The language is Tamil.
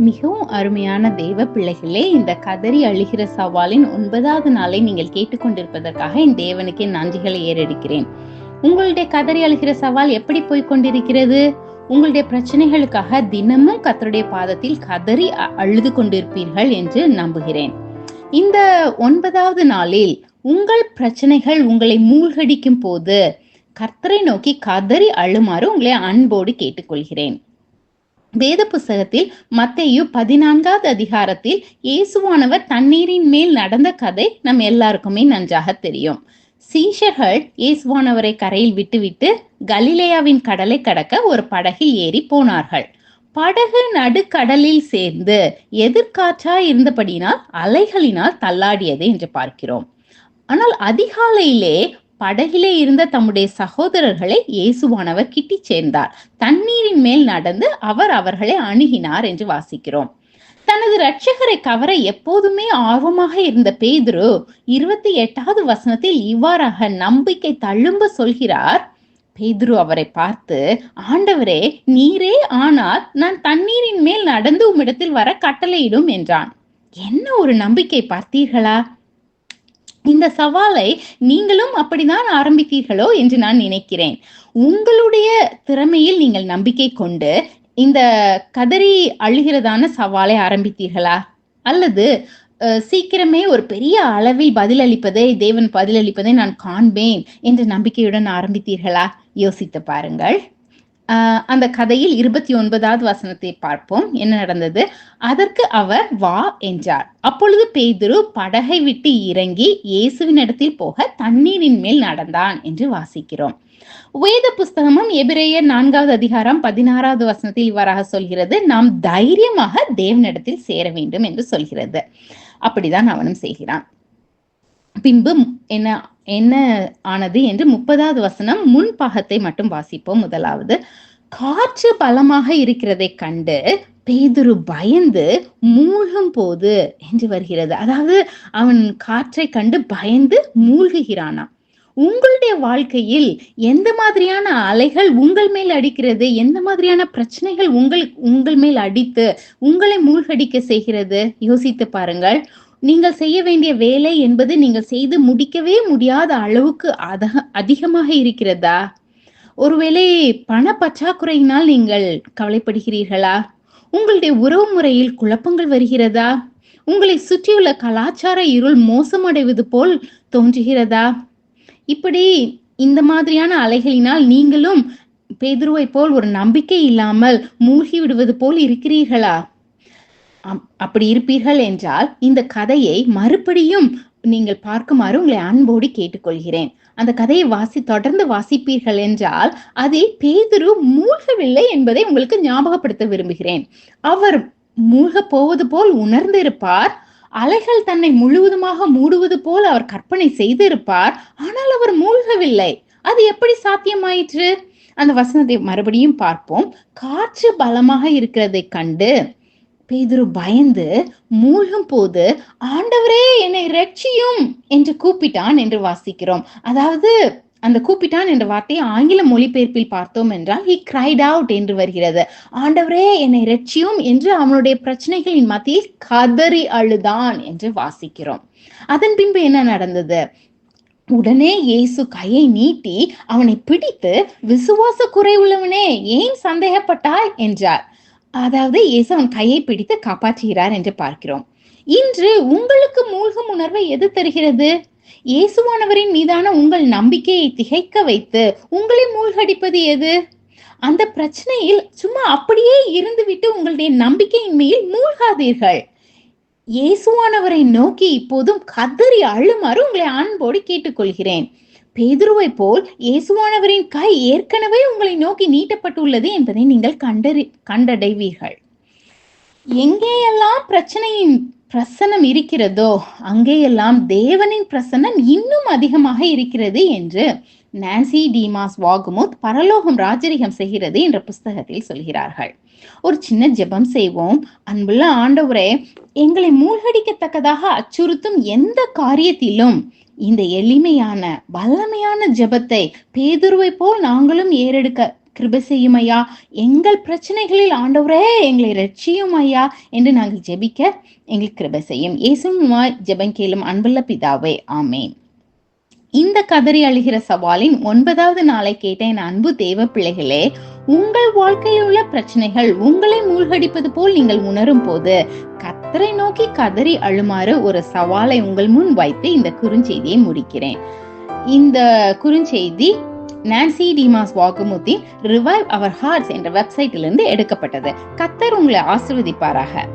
மிகவும் அருமையான தேவ பிள்ளைகளே, இந்த கதறி அழுகிற சவாலின் 9வது நாளை நீங்கள் கேட்டுக்கொண்டிருப்பதற்காக என் தேவனுக்கு என் நன்றிகளை ஏறெடுக்கிறேன். உங்களுடைய கதறி அழுகிற சவால் எப்படி போய் கொண்டிருக்கிறது? உங்களுடைய பிரச்சனைகளுக்காக தினமும் கர்த்தருடைய பாதத்தில் கதறி அழுது கொண்டிருப்பீர்கள் என்று நம்புகிறேன். இந்த 9வது நாளில் உங்கள் பிரச்சனைகள் உங்களை மூழ்கடிக்கும் போது கர்த்தரை நோக்கி கதறி அழுமாறு உங்களை அன்போடு கேட்டுக்கொள்கிறேன். வேத புஸ்தகத்தில் மத்தேயு 14வது அதிகாரத்தில் இயேசுவானவர் தண்ணீரின் மேல் நடந்த கதை நம் எல்லாருக்குமே நன்றாக தெரியும். சீஷர்கள் இயேசுவானவரை கரையில் விட்டுவிட்டு கலிலேயாவின் கடலை கடக்க ஒரு படகில் ஏறி போனார்கள். படகு நடுக்கடலில் சேர்ந்து எதிர்காற்றாய் இருந்தபடியினால் அலைகளினால் தள்ளாடியது என்று பார்க்கிறோம். ஆனால் அதிகாலையிலே படகிலே இருந்த தம்முடைய சகோதரர்களை இயேசுவானவர் கிட்டி சேர்ந்தார். தண்ணீரின் மேல் நடந்து அவர் அவர்களை அணுகினார் என்று வாசிக்கிறோம். தனது இரட்சகரை கவர எப்போதுமே ஆர்வமாக இருந்த பேதுரு 28வது வசனத்தில் இவ்வாறாக நம்பிக்கை தள்ளும்ப சொல்கிறார். பேதுரு அவரை பார்த்து, ஆண்டவரே, நீரே ஆனால் நான் தண்ணீரின் மேல் நடந்து உம்மிடத்தில் வர கட்டளையிடும் என்றான். என்ன ஒரு நம்பிக்கை பார்த்தீர்களா? இந்த சவாலை நீங்களும் அப்படிதான் ஆரம்பித்தீர்களோ என்று நான் நினைக்கிறேன். உங்களுடைய திறமையில் நீங்கள் நம்பிக்கை கொண்டு இந்த கதறி அழுகிறதான சவாலை ஆரம்பித்தீர்களா? அல்லது சீக்கிரமே ஒரு பெரிய அளவில் தேவன் பதிலளிப்பதை நான் காண்பேன் என்ற நம்பிக்கையுடன் ஆரம்பித்தீர்களா? யோசித்து பாருங்கள். அந்த கதையில் 29வது வசனத்தை பார்ப்போம். என்ன நடந்தது? அதற்கு அவர் வா என்றார். அப்பொழுது பேதுரு படகை விட்டு இறங்கி இயேசுவின் இடத்தில் போக தண்ணீரின் மேல் நடந்தான் என்று வாசிக்கிறோம். வேத புஸ்தகமும் எபிரேயர் 4வது அதிகாரம் 16வது வசனத்தில் இவ்வாறாக சொல்கிறது, நாம் தைரியமாக தேவனிடத்தில் சேர வேண்டும் என்று சொல்கிறது. அப்படிதான் அவனும் செய்கிறான். பின்பு என்ன ஆனது என்று 30வது வசனம் முன்பாகத்தை மட்டும் வாசிப்போம். முதலாவது, காற்று பலமாக இருக்கிறதை கண்டு பேதுரு பயந்து மூழ்கும் போது என்று வருகிறது. அதாவது அவன் காற்றை கண்டு பயந்து மூழ்குகிறானாம். உங்களுடைய வாழ்க்கையில் எந்த மாதிரியான அலைகள் உங்கள் மேல் அடிக்கிறது? எந்த மாதிரியான பிரச்சனைகள் உங்கள் மேல் அடித்து உங்களை மூழ்கடிக்க செய்கிறது? யோசித்து பாருங்கள். நீங்கள் செய்ய வேண்டிய வேலை என்பது நீங்கள் செய்து முடிக்கவே முடியாத அளவுக்கு அதிகமாக இருக்கிறதா? ஒருவேளை பண பற்றாக்குறையினால் நீங்கள் கவலைப்படுகிறீர்களா? உங்களுடைய உறவு முறையில் குழப்பங்கள் வருகிறதா? உங்களை சுற்றியுள்ள கலாச்சார இருள் மோசமடைவது போல் தோன்றுகிறதா? இப்படி இந்த மாதிரியான அலைகளினால் நீங்களும் பேதுருவை போல் ஒரு நம்பிக்கை இல்லாமல் மூழ்கி விடுவது போல் இருக்கிறீர்களா? அப்படி இருப்பீர்கள் என்றால் இந்த கதையை மறுபடியும் நீங்கள் பார்க்குமாறு உங்களை அன்போடு கேட்டுக்கொள்கிறேன். அந்த கதையை தொடர்ந்து வாசிப்பீர்கள் என்றால் அதில் பேதுரு மூழ்கவில்லை என்பதை உங்களுக்கு ஞாபகப்படுத்த விரும்புகிறேன். அவர் மூழ்க போவது போல் உணர்ந்திருப்பார். அலைகள் தன்னை முழுவதுமாக மூடுவது போல் அவர் கற்பனை செய்திருப்பார். ஆனால் அவர் மூழ்கவில்லை. அது எப்படி சாத்தியமாயிற்று? அந்த வசனத்தை மறுபடியும் பார்ப்போம். காற்று பலமாக இருக்கிறதை கண்டு பேதுரு பயந்து மூழ்கும் போது, ஆண்டவரே, என்னை ரட்சியும் என்று கூப்பிட்டான் என்று வாசிக்கிறோம். அதாவது அந்த கூப்பிட்டான் என்ற வார்த்தையை ஆங்கில மொழிபெயர்ப்பில் பார்த்தோம் என்றால் he cried out என்று வருகிறது. ஆண்டவரே, என்னை ரட்சியும் என்று அவனுடைய பிரச்சனைகளின் மத்தியில் கதறி அழுதான் என்று வாசிக்கிறோம். அதன் பின்பு என்ன நடந்தது? உடனே இயேசு கையை நீட்டி அவனை பிடித்து, விசுவாச குறைவுள்ளவனே, ஏன் சந்தேகப்பட்டாய் என்றார். அதாவது இயேசு அவன் கையை பிடித்து காப்பாற்றுகிறார் என்று பார்க்கிறோம். இன்று உங்களுக்கு மூழ்கும் உணர்வை எது தருகிறது? இயேசுவானவரின் மீதான உங்கள் நம்பிக்கையை திகைக்க வைத்து உங்களை மூழ்கடிப்பது எது? அந்த பிரச்சனையில் சும்மா அப்படியே இருந்துவிட்டு உங்களுடைய நம்பிக்கையின் மேல் மூழ்காதீர்கள். இயேசுவானவரை நோக்கி இப்போதும் கதறி அழுமாறு உங்களை அன்போடு கேட்டுக்கொள்கிறேன். பேதுருவை போல் இயேசுவானவரின் கை ஏற்கனவே உங்களை நோக்கி நீட்டப்பட்டுள்ளது என்பதை நீங்கள் கண்டடைவீர்கள். எங்கேயெல்லாம் பிரச்சனையின் பிரசன்னம் இருக்கிறதோ அங்கேயெல்லாம் தேவனின் பிரசன்னம் இன்னும் அதிகமாக இருக்கிறது என்று நான்சி டிமாஸ் வாகுமுத் பரலோகம் ராஜரிகம் செய்கிறது என்ற புஸ்தகத்தில் சொல்கிறார்கள். ஒரு சின்ன ஜெபம் செய்வோம். அன்புள்ள ஆண்டவரே, எங்களை மூழ்கடிக்கத்தக்கதாக அச்சுறுத்தும் எந்த காரியத்திலும் இந்த எளிமையான வல்லமையான ஜெபத்தை பேதுருவை போல் நாங்களும் ஏறெடுக்க கிருபை செய்யும் ஐயா, எங்கள் பிரச்சனைகளில் ஆண்டவரே எங்களை ரட்சியும் ஐயா என்று நாங்கள் ஜெபிக்க எங்களுக்கு கிருபை செய்யும். இயேசுவின் ஜெபம் கேளும் அன்புள்ள பிதாவே, ஆமேன். இந்த கதறி அழுகிற சவாலின் 9வது நாளை கேட்ட என் அன்பு தேவ பிள்ளைகளே, உங்கள் வாழ்க்கையில் உள்ள பிரச்சனைகள் உங்களை மூழ்கடிப்பது போல் நீங்கள் உணரும் போது கர்த்தரை நோக்கி கதறி அழுமாறு ஒரு சவாலை உங்கள் முன் வைத்து இந்த குறுஞ்செய்தியை முடிக்கிறேன். இந்த குறுஞ்செய்தி நான்சி டிமாஸ் வாக்குமுத்தின் ரிவைவ் அவர் ஹார்ட்ஸ் என்ற வெப்சைட்டிலிருந்து எடுக்கப்பட்டது. கர்த்தர் உங்களை ஆசீர்வதிப்பாராக.